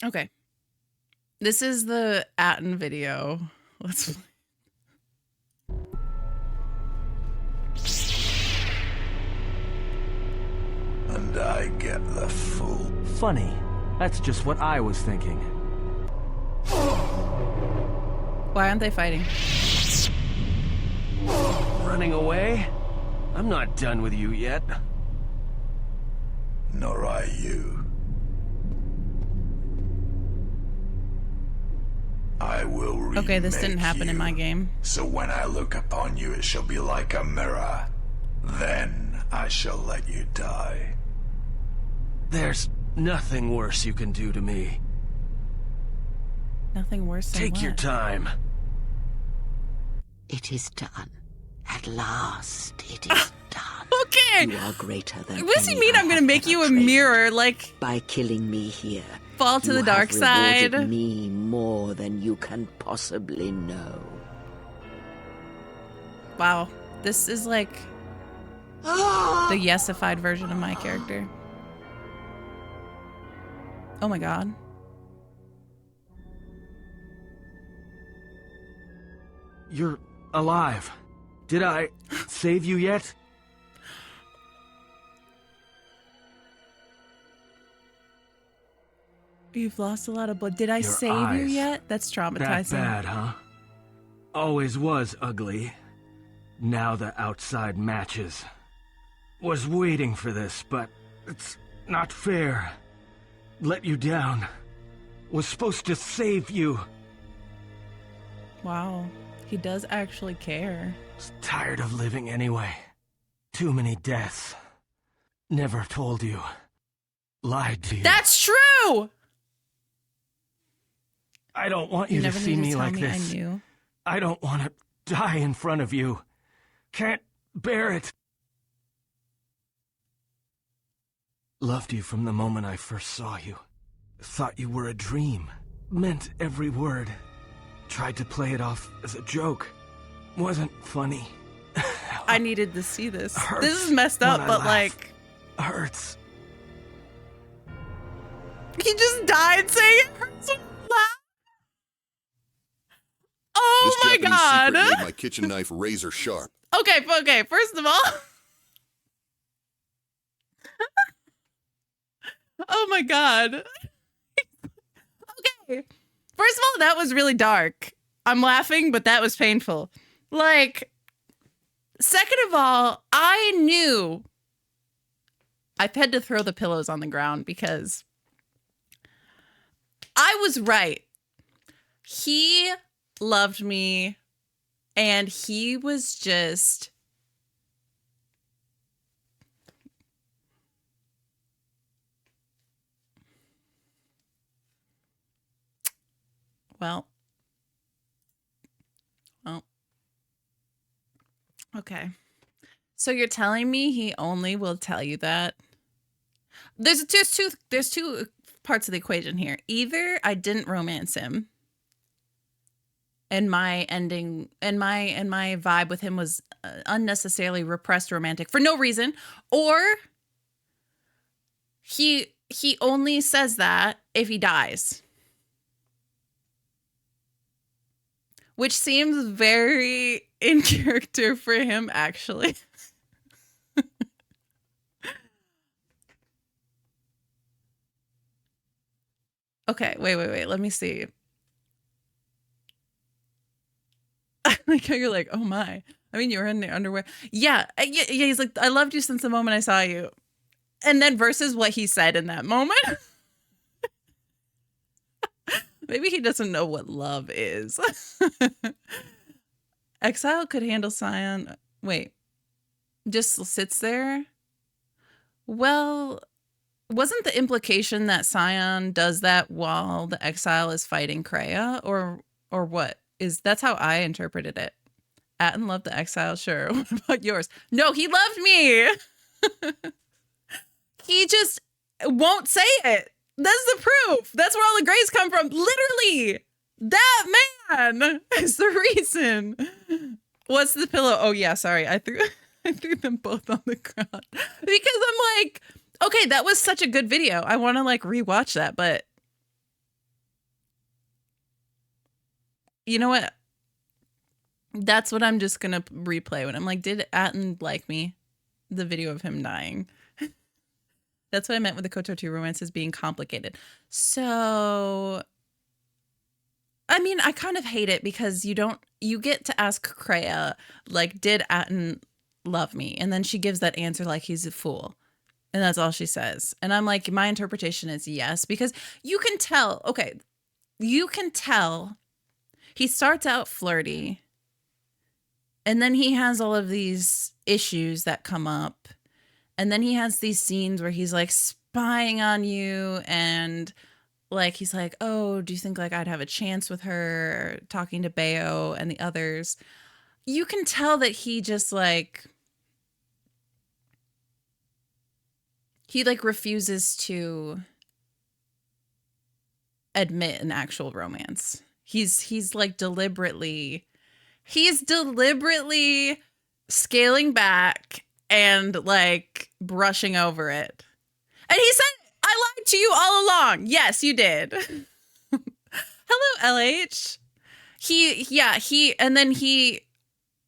Okay. This is the Atton video. Let's. And I get the fool. Funny. That's just what I was thinking. Why aren't they fighting? Running away? I'm not done with you yet. Nor are you. I will remake Okay, this didn't happen in my game. So when I look upon you, it shall be like a mirror. Then I shall let you die. There's nothing worse you can do to me. Nothing worse than Take your what? time. It is done. At last, it is done. Okay. You are greater than. What does he any mean? I I'm gonna have make you a ever trained. mirror, like By killing me here. fall to you the dark have rewarded side. me more than you can possibly know. Wow, this is like the yesified version of my character. Oh my god. You're alive. Did I save you yet? You've lost a lot of blood. Did I Your save you eyes. yet? That's That traumatizing. bad, huh? Always was ugly. Now the outside matches. Was waiting for this, but it's not fair. Let you down. Was supposed to save you. Wow, he does actually care. Was tired of living anyway. Too many deaths. Never told you. Lied to you. That's true! I don't want you to never see need to me tell like me this. I knew. I don't want to die in front of you. Can't bear it. Loved you from the moment I first saw you. Thought you were a dream. Meant every word. Tried to play it off as a joke. Wasn't funny. I needed to see this. Hurts This is messed up, when I but laugh. like, Hurts. he just died saying it hurts when you laugh. Oh This my Japanese god. secret made my kitchen knife razor sharp. Okay, first of all. Oh my god. Okay. First of all, that was really dark. I'm laughing, but that was painful. Like, second of all, I knew I've had to throw the pillows on the ground because I was right. He loved me and he was just well, okay. So you're telling me he only will tell you that? There's two parts of the equation here. Either I didn't romance him, and my ending and my vibe with him was unnecessarily repressed romantic for no reason, or he only says that if he dies. Which seems very in character for him, actually. Okay, wait. Let me see. I like how you're like, oh my. I mean, you were in the underwear. Yeah. He's like, I loved you since the moment I saw you. And then versus what he said in that moment. Maybe he doesn't know what love is. Exile could handle Sion. Wait. Just sits there? Well, wasn't the implication that Sion does that while the exile is fighting Kreia? Or what? That's how I interpreted it. Atton loved the exile, sure. What about yours? No, he loved me. He just won't say it. That's the proof. That's where all the grays come from. Literally, that man is the reason. What's the pillow? Oh yeah, sorry. I threw them both on the ground because I'm like, okay, that was such a good video. I want to like rewatch that, but you know what? That's what I'm just gonna replay when I'm like, did Atton like me? The video of him dying. That's what I meant with the KOTOR II romances being complicated. So, I mean, I kind of hate it because you get to ask Kreia, like, did Atton love me? And then she gives that answer like he's a fool. And that's all she says. And I'm like, my interpretation is yes, because you can tell, okay, you can tell he starts out flirty and then he has all of these issues that come up. And then he has these scenes where he's like spying on you and like, he's like, oh, do you think like I'd have a chance with her, talking to Bao and the others? You can tell that he just like, he like refuses to admit an actual romance. He's like deliberately scaling back and like brushing over it. And he said, I lied to you all along. Yes, you did. Hello, LH.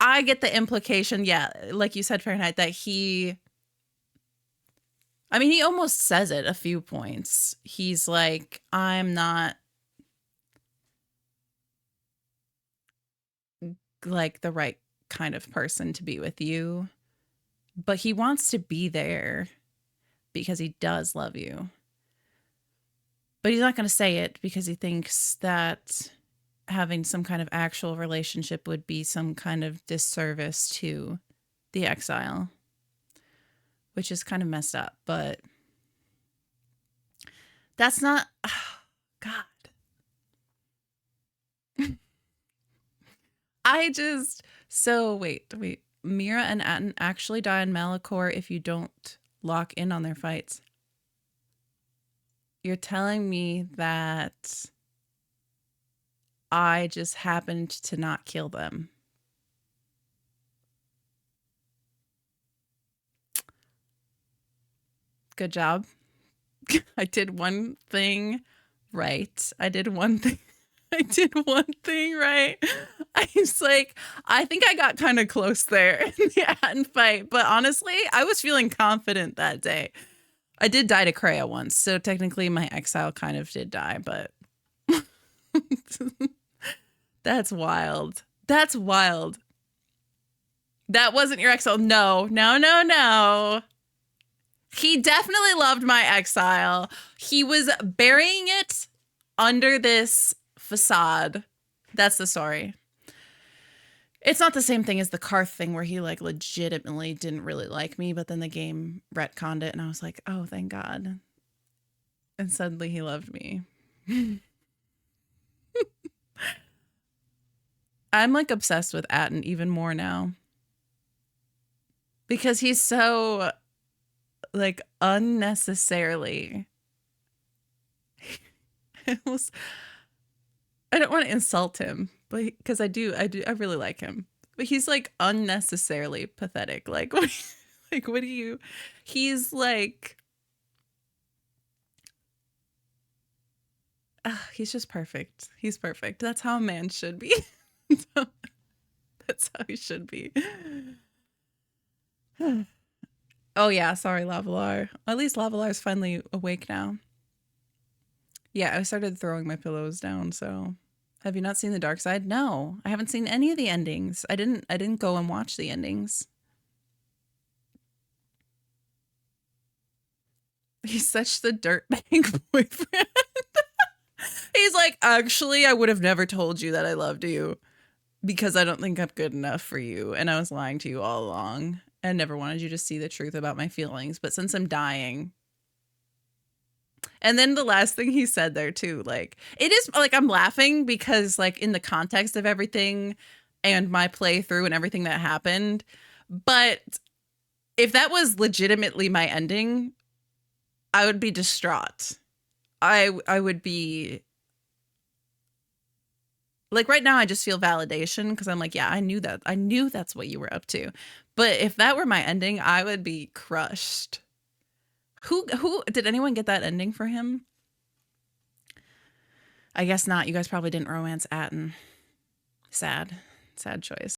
I get the implication, yeah, like you said, Fahrenheit, that he almost says it a few points. He's like, I'm not like the right kind of person to be with you. But he wants to be there because he does love you. But he's not going to say it because he thinks that having some kind of actual relationship would be some kind of disservice to the exile, which is kind of messed up. But that's not, oh, God. Wait. Mira and Atton actually die in Malachor if you don't lock in on their fights. You're telling me that I just happened to not kill them. Good job. I did one thing right. I did one thing right. I was like, I think I got kind of close there in the Atton fight. But honestly, I was feeling confident that day. I did die to Kreia once. So technically my exile kind of did die. But that's wild. That's wild. That wasn't your exile. No. He definitely loved my exile. He was burying it under this facade. That's the story. It's not the same thing as the Karth thing where he like legitimately didn't really like me, but then the game retconned it and I was like, oh, thank God. And suddenly he loved me. I'm like obsessed with Atton even more now. Because he's so like unnecessarily I don't want to insult him, but because I really like him. But he's like unnecessarily pathetic. Like what do you he's like he's just perfect. He's perfect. That's how a man should be. That's how he should be. Oh yeah, sorry, Lavalar. At least Lavalar's finally awake now. Yeah, I started throwing my pillows down, so have you not seen the dark side? No, I haven't seen any of the endings. I didn't go and watch the endings. He's such the dirtbag boyfriend. He's like, actually, I would have never told you that I loved you because I don't think I'm good enough for you. And I was lying to you all along and never wanted you to see the truth about my feelings. But since I'm dying. And then the last thing he said there too, like, it is like, I'm laughing because like in the context of everything and my playthrough and everything that happened. But if that was legitimately my ending, I would be distraught. I would be like, right now I just feel validation because I'm like, yeah, I knew that. I knew that's what you were up to. But if that were my ending, I would be crushed. Who did anyone get that ending for him? I guess not. You guys probably didn't romance Atton. Sad. Sad choice.